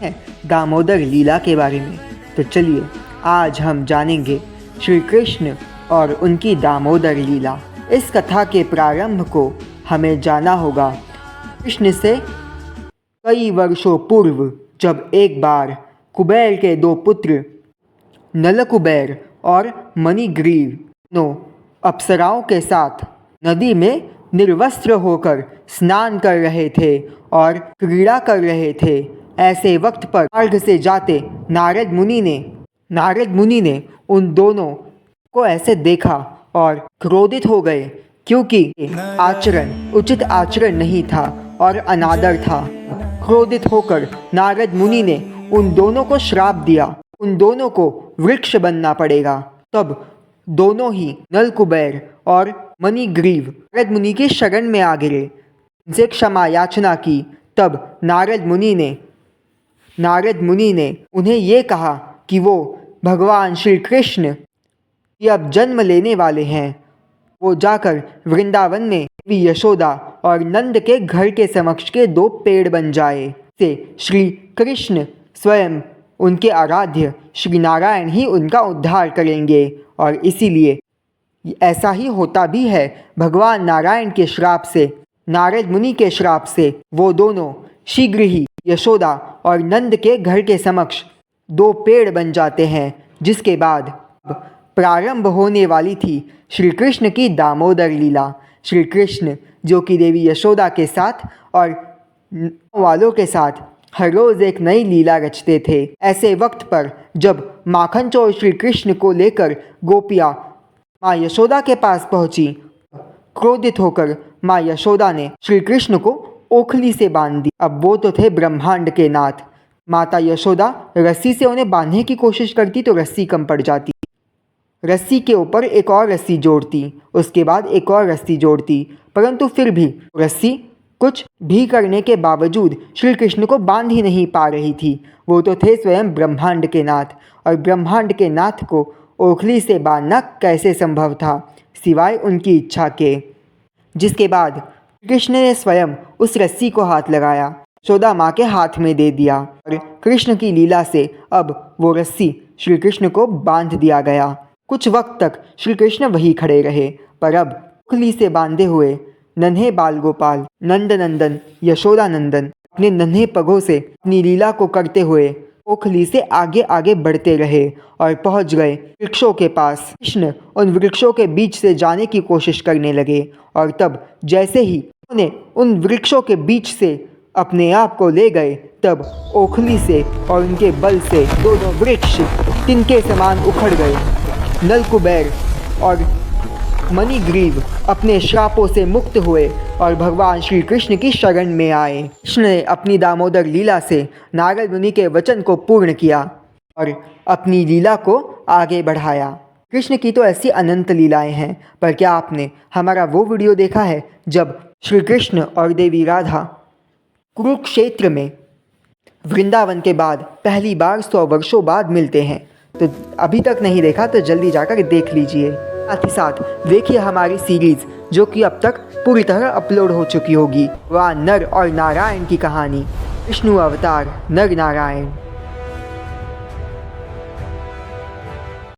है दामोदर लीला के बारे में। तो चलिए आज हम जानेंगे श्री कृष्ण और उनकी दामोदर लीला। इस कथा के प्रारंभ को हमें जाना होगा कृष्ण से कई वर्षों पूर्व, जब एक बार कुबेर के दो पुत्र नलकुबेर और मणिग्रीव दोनों अप्सराओं के साथ नदी में निर्वस्त्र होकर स्नान कर रहे थे और क्रीड़ा कर रहे थे। ऐसे वक्त पर मार्ग से जाते नारद मुनि ने उन दोनों को ऐसे देखा और क्रोधित हो गए, क्योंकि उचित आचरण नहीं था और अनादर था। क्रोधित होकर नारद मुनि ने उन दोनों को श्राप दिया, उन दोनों को वृक्ष बनना पड़ेगा। तब दोनों ही नलकुबेर और मणिग्रीव नारद मुनि की शरण में आ गिरे, उनसे क्षमा याचना की। तब नारद मुनि ने उन्हें ये कहा कि वो भगवान श्री कृष्ण की अब जन्म लेने वाले हैं। वो जाकर वृंदावन में देवी यशोदा और नंद के घर के समक्ष के दो पेड़ बन जाए। से श्री कृष्ण स्वयं उनके आराध्य श्री नारायण ही उनका उद्धार करेंगे। और इसीलिए ऐसा ही होता भी है। भगवान नारायण के श्राप से, नारद मुनि के श्राप से वो दोनों शीघ्र ही यशोदा और नंद के घर के समक्ष दो पेड़ बन जाते हैं, जिसके बाद प्रारंभ होने वाली थी श्री कृष्ण की दामोदर लीला। श्री कृष्ण जो कि देवी यशोदा के साथ और वालों के साथ हर रोज़ एक नई लीला रचते थे। ऐसे वक्त पर जब माखन चोर श्री कृष्ण को लेकर गोपियाँ माँ यशोदा के पास पहुँची, क्रोधित होकर माँ यशोदा ने श्री कृष्ण को ओखली से बांध दी। अब वो तो थे ब्रह्मांड के नाथ। माता यशोदा रस्सी से उन्हें बांधने की कोशिश करती तो रस्सी कम पड़ जाती, रस्सी के ऊपर एक और रस्सी जोड़ती, उसके बाद एक और रस्सी जोड़ती, परंतु फिर भी रस्सी कुछ भी करने के बावजूद श्री कृष्ण को बांध ही नहीं पा रही थी। वो तो थे स्वयं ब्रह्मांड के नाथ, और ब्रह्मांड के नाथ को ओखली से बांधना कैसे संभव था सिवाय उनकी इच्छा के। जिसके बाद कृष्ण ने स्वयं उस रस्सी को हाथ लगाया, यशोदा माँ के हाथ में दे दिया, और कृष्ण की लीला से अब वो रस्सी श्री कृष्ण को बांध दिया गया। कुछ वक्त तक श्री कृष्ण वहीं खड़े रहे, पर अब ओखली से बांधे हुए नन्हे बाल गोपाल नंद नंदन यशोदा नंदन अपने नन्हे पगों से अपनी लीला को करते हुए ओखली से आगे आगे बढ़ते रहे और पहुंच गए वृक्षों के पास। कृष्ण उन वृक्षों के बीच से जाने की कोशिश करने लगे, और तब जैसे ही उन्हें उन वृक्षों के बीच से अपने आप को ले गए, तब ओखली से और उनके बल से दोनों वृक्ष तिनके समान उखड़ गए। नलकुबेर और मणिग्रीव अपने श्रापों से मुक्त हुए और भगवान श्री कृष्ण की शरण में आए। कृष्ण ने अपनी दामोदर लीला से नारद मुनि के वचन को पूर्ण किया और अपनी लीला को आगे बढ़ाया। कृष्ण की तो ऐसी अनंत लीलाएं हैं, पर क्या आपने हमारा वो वीडियो देखा है जब श्री कृष्ण और देवी राधा कुरुक्षेत्र में वृंदावन के बाद पहली बार 100 वर्षों बाद मिलते हैं? तो अभी तक नहीं देखा तो जल्दी जाकर देख लीजिए। साथ ही साथ देखिए हमारी सीरीज जो कि अब तक पूरी तरह अपलोड हो चुकी होगी, वह नर और नारायण की कहानी, विष्णु अवतार नर नारायण।